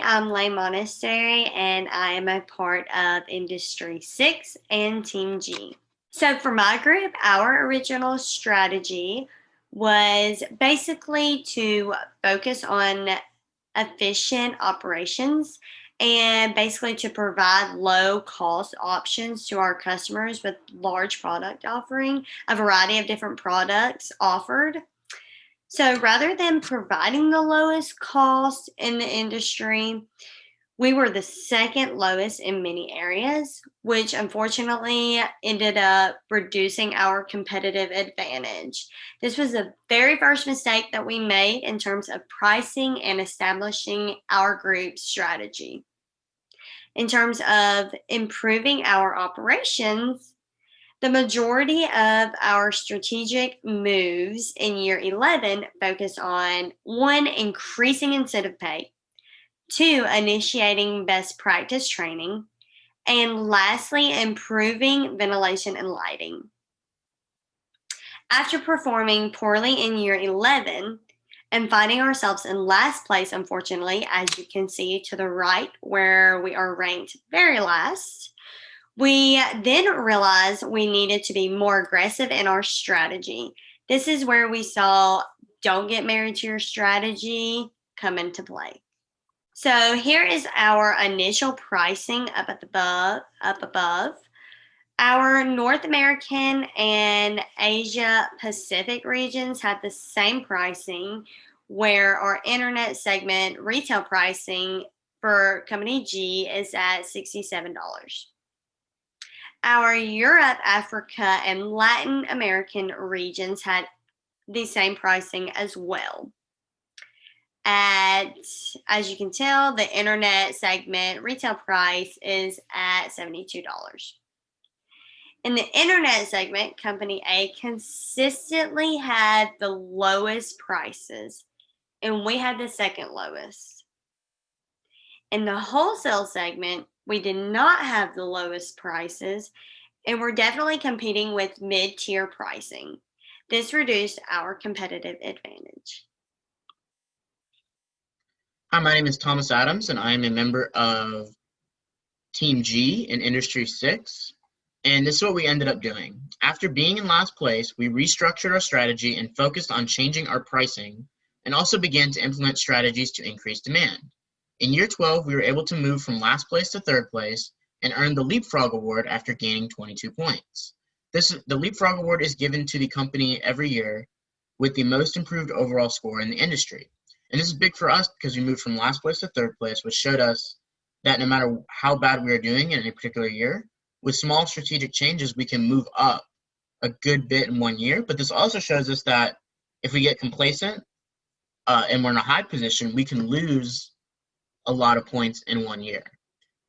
I'm Lay Monastery, and I am a part of Industry 6 and Team G. So, for my group, our original strategy was basically to focus on efficient operations and basically to provide low cost options to our customers with large product offering, a variety of different products offered. So rather than providing the lowest cost in the industry, we were the second lowest in many areas, which unfortunately ended up reducing our competitive advantage. This was the very first mistake that we made in terms of pricing and establishing our group strategy. In terms of improving our operations, the majority of our strategic moves in year 11 focus on one, increasing incentive pay, two, initiating best practice training, and lastly, improving ventilation and lighting. After performing poorly in year 11 and finding ourselves in last place, unfortunately, as you can see to the right, where we are ranked very last, we then realized we needed to be more aggressive in our strategy. This is where we saw don't get married to your strategy come into play. So here is our initial pricing up above. Our North American and Asia Pacific regions had the same pricing, where our internet segment retail pricing for company G is at $67. Our Europe, Africa, and Latin American regions had the same pricing as well. As you can tell, the internet segment retail price is at $72. In the internet segment, Company A consistently had the lowest prices, and we had the second lowest. In the wholesale segment, we did not have the lowest prices, and we're definitely competing with mid-tier pricing. This reduced our competitive advantage. Hi, my name is Thomas Adams, and I am a member of Team G in Industry 6. And this is what we ended up doing. After being in last place, we restructured our strategy and focused on changing our pricing, and also began to implement strategies to increase demand. In year 12, we were able to move from last place to third place and earned the Leapfrog Award after gaining 22 points. The Leapfrog Award is given to the company every year with the most improved overall score in the industry. And this is big for us because we moved from last place to third place, which showed us that no matter how bad we are doing in a particular year, with small strategic changes, we can move up a good bit in 1 year. But this also shows us that if we get complacent and we're in a high position, we can lose a lot of points in 1 year.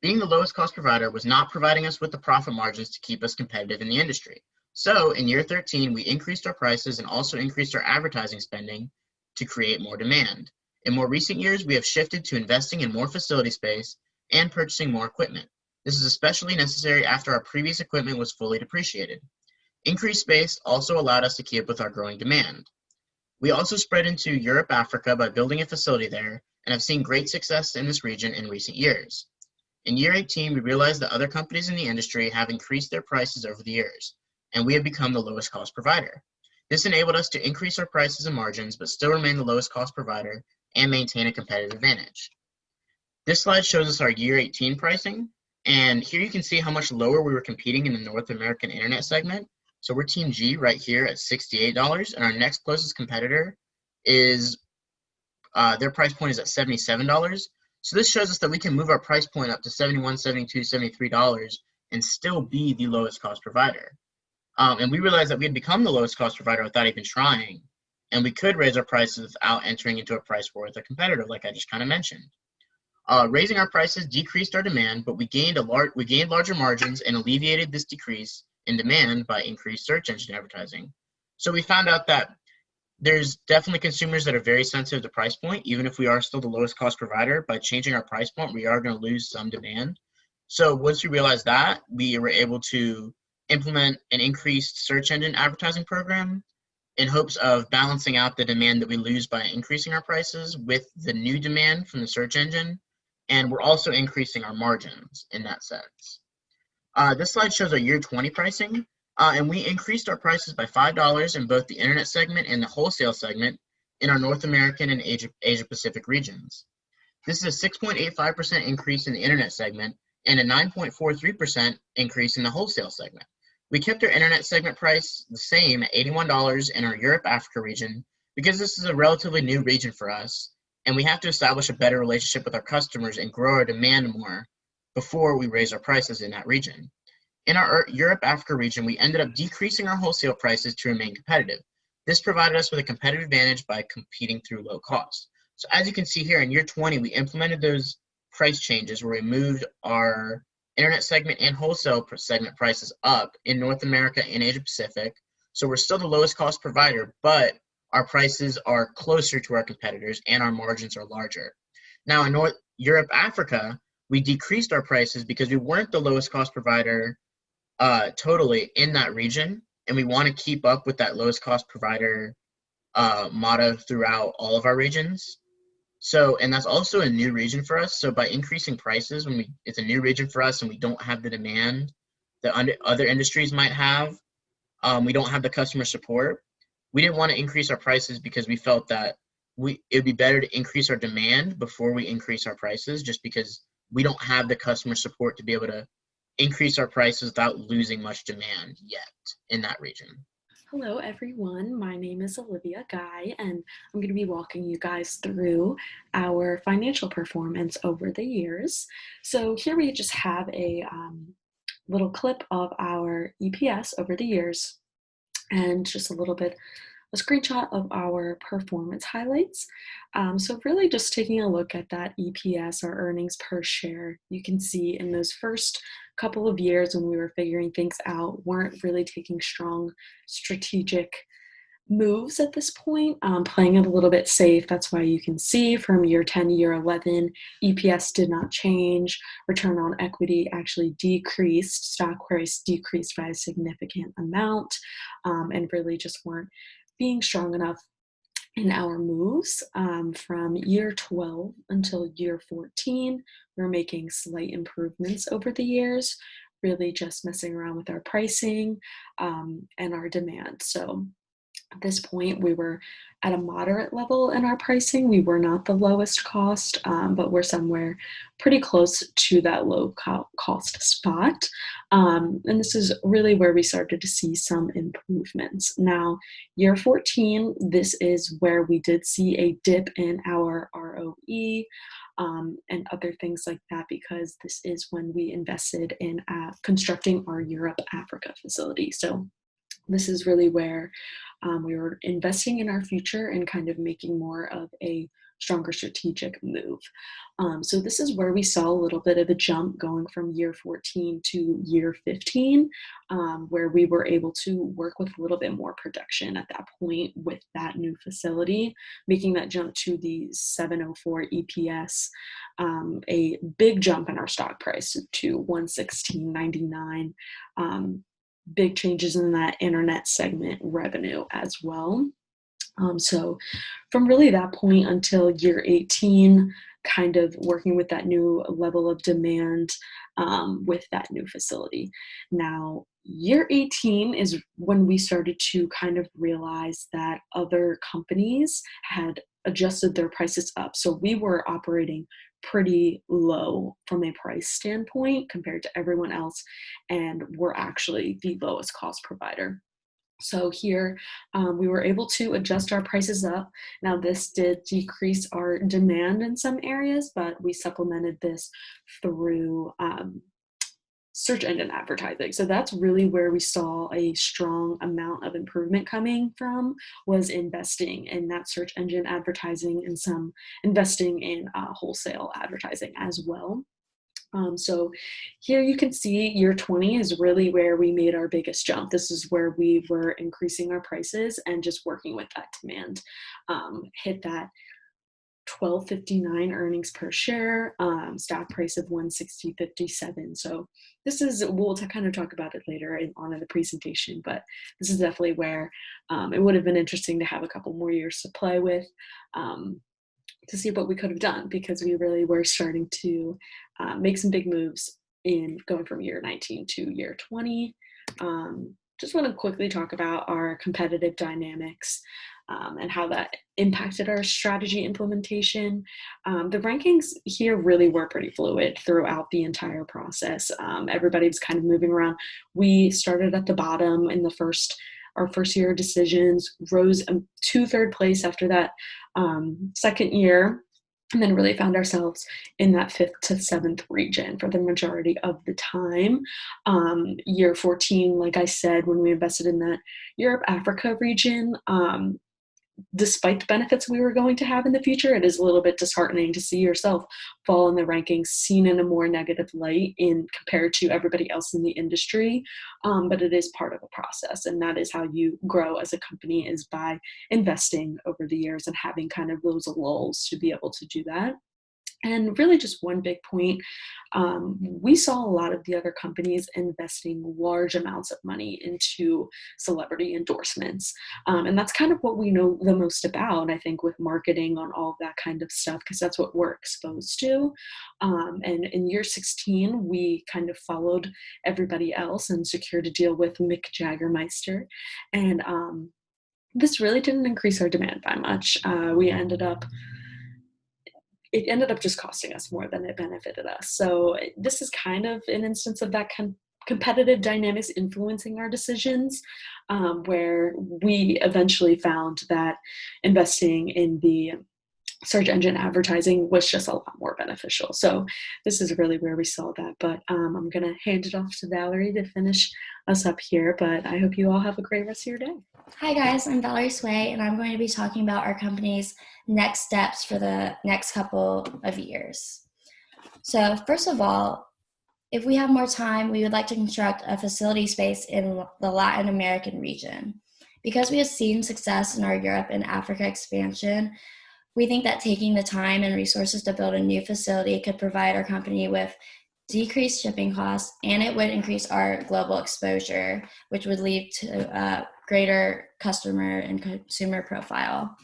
Being the lowest cost provider was not providing us with the profit margins to keep us competitive in the industry. So in year 13, we increased our prices and also increased our advertising spending to create more demand. In more recent years, we have shifted to investing in more facility space and purchasing more equipment. This is especially necessary after our previous equipment was fully depreciated. Increased space also allowed us to keep up with our growing demand. We also spread into Europe, Africa by building a facility there and have seen great success in this region in recent years. In year 18, we realized that other companies in the industry have increased their prices over the years, and we have become the lowest cost provider. This enabled us to increase our prices and margins, but still remain the lowest cost provider and maintain a competitive advantage. This slide shows us our year 18 pricing, and here you can see how much lower we were competing in the North American internet segment. So we're Team G right here at $68, and our next closest competitor is, their price point is at $77. So this shows us that we can move our price point up to $71, $72, $73 and still be the lowest cost provider. And we realized that we had become the lowest cost provider without even trying, and we could raise our prices without entering into a price war with a competitor, like I just kind of mentioned. Raising our prices decreased our demand, but we gained larger margins and alleviated this decrease in demand by increased search engine advertising. So we found out that there's definitely consumers that are very sensitive to price point. Even if we are still the lowest cost provider, by changing our price point, we are going to lose some demand. So once we realized that, we were able to implement an increased search engine advertising program in hopes of balancing out the demand that we lose by increasing our prices with the new demand from the search engine, and we're also increasing our margins in that sense. This slide shows our year 20 pricing, and we increased our prices by $5 in both the internet segment and the wholesale segment in our North American and Asia Pacific regions. This is a 6.85% increase in the internet segment and a 9.43% increase in the wholesale segment. We kept our internet segment price the same at $81 in our Europe Africa region because this is a relatively new region for us, and we have to establish a better relationship with our customers and grow our demand more before we raise our prices in that region. In our Europe Africa region, we ended up decreasing our wholesale prices to remain competitive. This provided us with a competitive advantage by competing through low cost. So as you can see here, in year 20, we implemented those price changes where we moved our internet segment and wholesale segment prices up in North America and Asia Pacific. So we're still the lowest cost provider, but our prices are closer to our competitors and our margins are larger. Now in Europe Africa, we decreased our prices because we weren't the lowest cost provider totally in that region, and we want to keep up with that lowest cost provider motto throughout all of our regions. So, and that's also a new region for us. So by increasing prices, it's a new region for us and we don't have the demand that other industries might have, we don't have the customer support. We didn't want to increase our prices because we felt that it would be better to increase our demand before we increase our prices, just because we don't have the customer support to be able to increase our prices without losing much demand yet in that region. Hello everyone, my name is Olivia Guy and I'm going to be walking you guys through our financial performance over the years. So here we just have a little clip of our EPS over the years and just a little bit a screenshot of our performance highlights. So really just taking a look at that EPS, or earnings per share, you can see in those first couple of years when we were figuring things out, weren't really taking strong strategic moves at this point, playing it a little bit safe. That's why you can see from year 10 to year 11, EPS did not change. Return on equity actually decreased. Stock price decreased by a significant amount, and really just weren't being strong enough in our moves. From year 12 until year 14, we're making slight improvements over the years, really just messing around with our pricing and our demand. So at this point, we were at a moderate level in our pricing. We were not the lowest cost, but we're somewhere pretty close to that low cost spot. And this is really where we started to see some improvements. Now, year 14, this is where we did see a dip in our ROE and other things like that, because this is when we invested in constructing our Europe Africa facility. So this is really where we were investing in our future and kind of making more of a stronger strategic move. So this is where we saw a little bit of a jump going from year 14 to year 15, where we were able to work with a little bit more production at that point with that new facility, making that jump to the 704 EPS, a big jump in our stock price to 116.99. Big changes in that internet segment revenue as well. So from really that point until year 18, kind of working with that new level of demand with that new facility. Now, year 18 is when we started to kind of realize that other companies had adjusted their prices up. So we were operating pretty low from a price standpoint compared to everyone else, and we're actually the lowest cost provider. So here we were able to adjust our prices up. Now this did decrease our demand in some areas, but we supplemented this through search engine advertising. So that's really where we saw a strong amount of improvement coming from, was investing in that search engine advertising and some investing in wholesale advertising as well. So here you can see year 20 is really where we made our biggest jump. This is where we were increasing our prices and just working with that demand. Hit that $12.59 earnings per share, stock price of $160.57. So this is, we'll kind of talk about it later on in the presentation, but this is definitely where it would have been interesting to have a couple more years to play with, to see what we could have done, because we really were starting to make some big moves in going from year 19 to year 20. Just want to quickly talk about our competitive dynamics and how that impacted our strategy implementation. The rankings here really were pretty fluid throughout the entire process. Everybody was kind of moving around. We started at the bottom in our first year of decisions, rose to third place after that second year, and then really found ourselves in that 5th to 7th region for the majority of the time. Year 14, like I said, when we invested in that Europe, Africa region, despite the benefits we were going to have in the future, it is a little bit disheartening to see yourself fall in the rankings, seen in a more negative light in compared to everybody else in the industry. But it is part of a process, and that is how you grow as a company, is by investing over the years and having kind of those lulls to be able to do that. And really just one big point, we saw a lot of the other companies investing large amounts of money into celebrity endorsements. And that's kind of what we know the most about, I think, with marketing on all of that kind of stuff, because that's what we're exposed to. And in year 16, we kind of followed everybody else and secured a deal with Mick Jaggermeister. And this really didn't increase our demand by much. It ended up just costing us more than it benefited us. So this is kind of an instance of that competitive dynamics influencing our decisions, where we eventually found that investing in the search engine advertising was just a lot more beneficial. So this is really where we saw that. But I'm going to hand it off to Valerie to finish us up here. But I hope you all have a great rest of your day. Hi guys, I'm Valerie Sway, and I'm going to be talking about our company's next steps for the next couple of years. So first of all, if we have more time, we would like to construct a facility space in the Latin American region. Because we have seen success in our Europe and Africa expansion, we think that taking the time and resources to build a new facility could provide our company with decreased shipping costs, and it would increase our global exposure, which would lead to greater customer and consumer profile.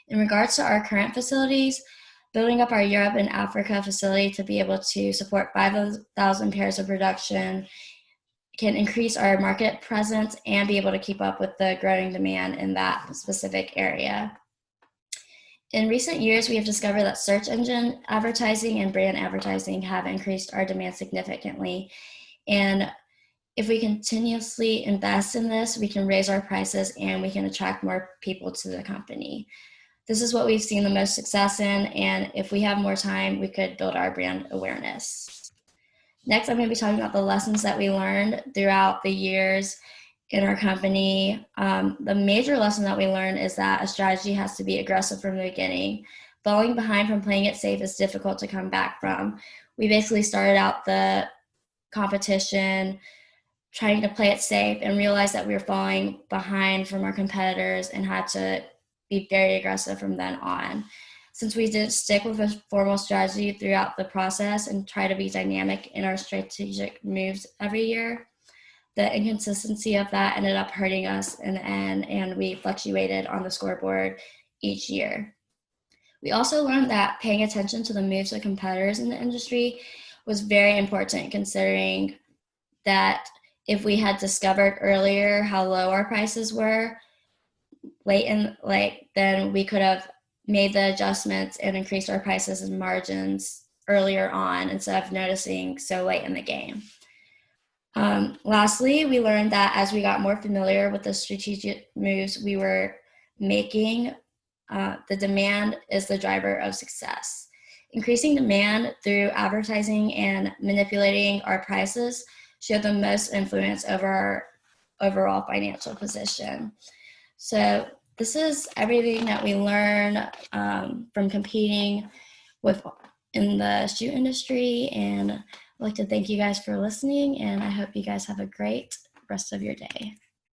In regards to our current facilities, building up our Europe and Africa facility to be able to support 5,000 pairs of production can increase our market presence and be able to keep up with the growing demand in that specific area. In recent years, we have discovered that search engine advertising and brand advertising have increased our demand significantly. And if we continuously invest in this, we can raise our prices and we can attract more people to the company. This is what we've seen the most success in, and if we have more time, we could build our brand awareness. Next, I'm going to be talking about the lessons that we learned throughout the years in our company. The major lesson that we learned is that a strategy has to be aggressive from the beginning. Falling behind from playing it safe is difficult to come back from. We basically started out the competition trying to play it safe and realized that we were falling behind from our competitors and had to be very aggressive from then on. Since we didn't stick with a formal strategy throughout the process and try to be dynamic in our strategic moves every year, the inconsistency of that ended up hurting us in the end, and we fluctuated on the scoreboard each year. We also learned that paying attention to the moves of competitors in the industry was very important, considering that if we had discovered earlier how low our prices were, then we could have made the adjustments and increased our prices and margins earlier on instead of noticing so late in the game. Lastly, we learned that as we got more familiar with the strategic moves we were making, the demand is the driver of success. Increasing demand through advertising and manipulating our prices showed the most influence over our overall financial position. So this is everything that we learn from competing in the shoe industry, and I'd like to thank you guys for listening, and I hope you guys have a great rest of your day.